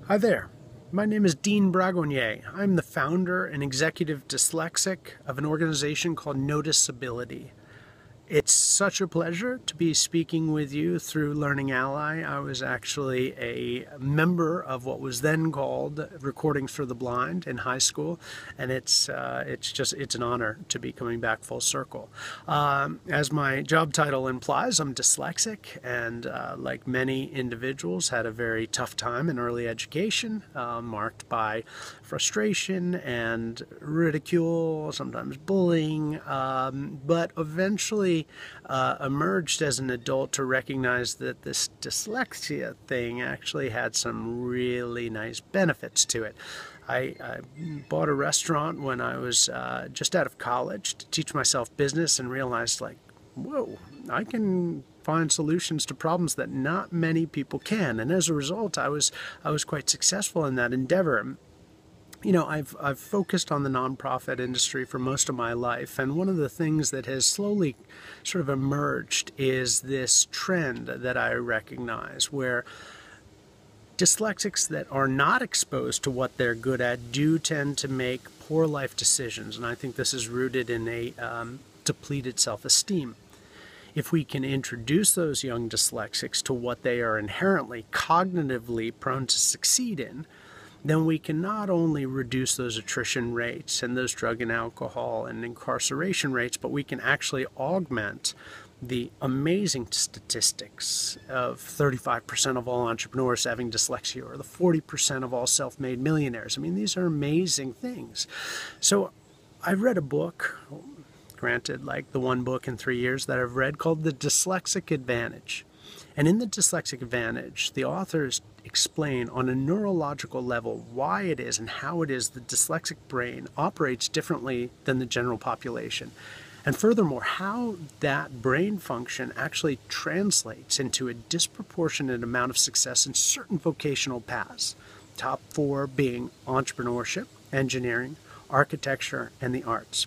Hi there. My name is Dean Bragonnier. I'm the founder and executive dyslexic of an organization called NoticeAbility. It's such a pleasure to be speaking with you through Learning Ally. I was actually a member of what was then called Recordings for the Blind in high school, and it's an honor to be coming back full circle. As my job title implies, I'm dyslexic, and like many individuals, had a very tough time in early education, marked by frustration and ridicule, sometimes bullying, but eventually emerged as an adult to recognize that this dyslexia thing actually had some really nice benefits to it. I bought a restaurant when I was just out of college to teach myself business and realized, like, whoa, I can find solutions to problems that not many people can. And as a result, I was quite successful in that endeavor. You know, I've focused on the nonprofit industry for most of my life, and one of the things that has slowly sort of emerged is this trend that I recognize where dyslexics that are not exposed to what they're good at do tend to make poor life decisions, and I think this is rooted in a depleted self-esteem. If we can introduce those young dyslexics to what they are inherently cognitively prone to succeed in, then we can not only reduce those attrition rates and those drug and alcohol and incarceration rates, but we can actually augment the amazing statistics of 35% of all entrepreneurs having dyslexia, or the 40% of all self-made millionaires. I mean, these are amazing things. So I read a book, granted, like the one book in 3 years that I've read, called The Dyslexic Advantage. And in The Dyslexic Advantage, the authors explain on a neurological level why it is and how it is the dyslexic brain operates differently than the general population. And furthermore, how that brain function actually translates into a disproportionate amount of success in certain vocational paths. Top 4 being entrepreneurship, engineering, architecture, and the arts.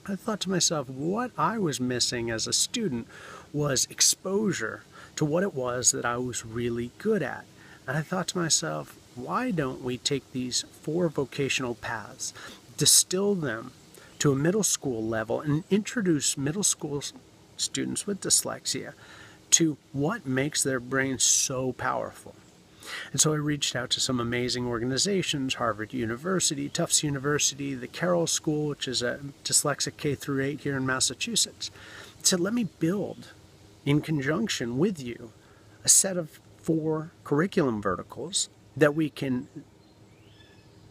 I thought to myself, what I was missing as a student was exposure to what it was that I was really good at. And I thought to myself, why don't we take these 4 vocational paths, distill them to a middle school level, and introduce middle school students with dyslexia to what makes their brains so powerful? And so I reached out to some amazing organizations, Harvard University, Tufts University, the Carroll School, which is a dyslexic K-8 here in Massachusetts. I said, let me build, in conjunction with you, a set of 4 curriculum verticals that we can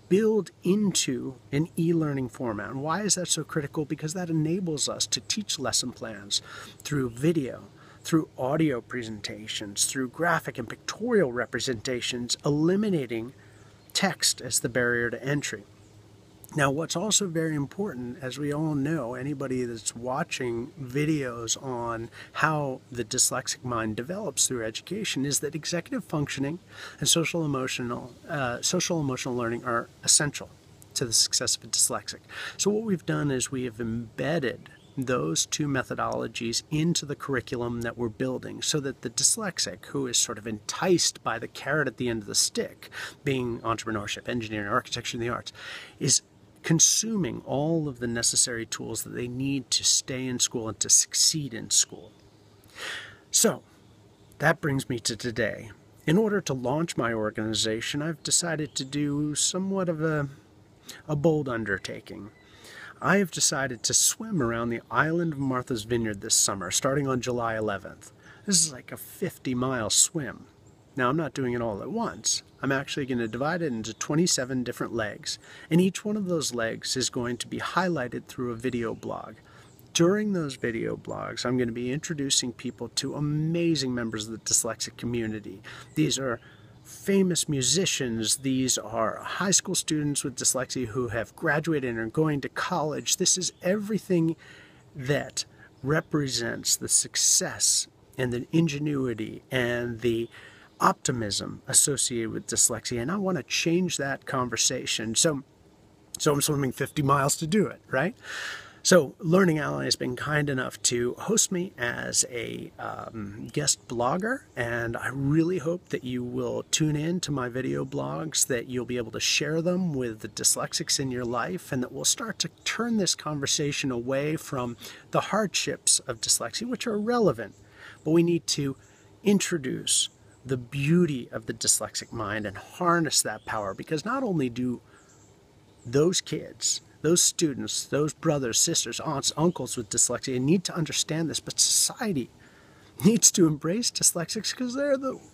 build into an e-learning format. And why is that so critical? Because that enables us to teach lesson plans through video, through audio presentations, through graphic and pictorial representations, eliminating text as the barrier to entry. Now, what's also very important, as we all know, anybody that's watching videos on how the dyslexic mind develops through education, is that executive functioning and social emotional learning are essential to the success of a dyslexic. So what we've done is we have embedded those 2 methodologies into the curriculum that we're building, so that the dyslexic, who is sort of enticed by the carrot at the end of the stick, being entrepreneurship, engineering, architecture, and the arts, is consuming all of the necessary tools that they need to stay in school and to succeed in school. So that brings me to today. In order to launch my organization, I've decided to do somewhat of a bold undertaking. I have decided to swim around the island of Martha's Vineyard this summer, starting on July 11th. This is like a 50-mile swim. Now, I'm not doing it all at once. I'm actually going to divide it into 27 different legs, and each one of those legs is going to be highlighted through a video blog. During those video blogs, I'm going to be introducing people to amazing members of the dyslexic community. These are famous musicians. These are high school students with dyslexia who have graduated and are going to college. This is everything that represents the success and the ingenuity and the optimism associated with dyslexia, and I want to change that conversation. So I'm swimming 50 miles to do it, right? So Learning Ally has been kind enough to host me as a guest blogger, and I really hope that you will tune in to my video blogs, that you'll be able to share them with the dyslexics in your life, and that we'll start to turn this conversation away from the hardships of dyslexia, which are relevant, but we need to introduce the beauty of the dyslexic mind and harness that power, because not only do those kids, those students, those brothers, sisters, aunts, uncles with dyslexia need to understand this, but society needs to embrace dyslexics because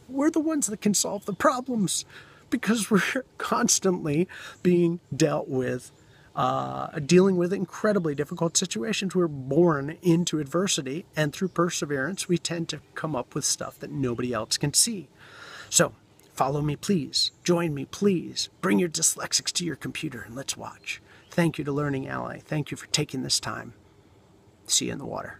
we're the ones that can solve the problems, because we're constantly being dealt with, dealing with incredibly difficult situations. We're born into adversity, and through perseverance, we tend to come up with stuff that nobody else can see. So follow me, please. Join me, please. Bring your dyslexics to your computer and let's watch. Thank you to Learning Ally. Thank you for taking this time. See you in the water.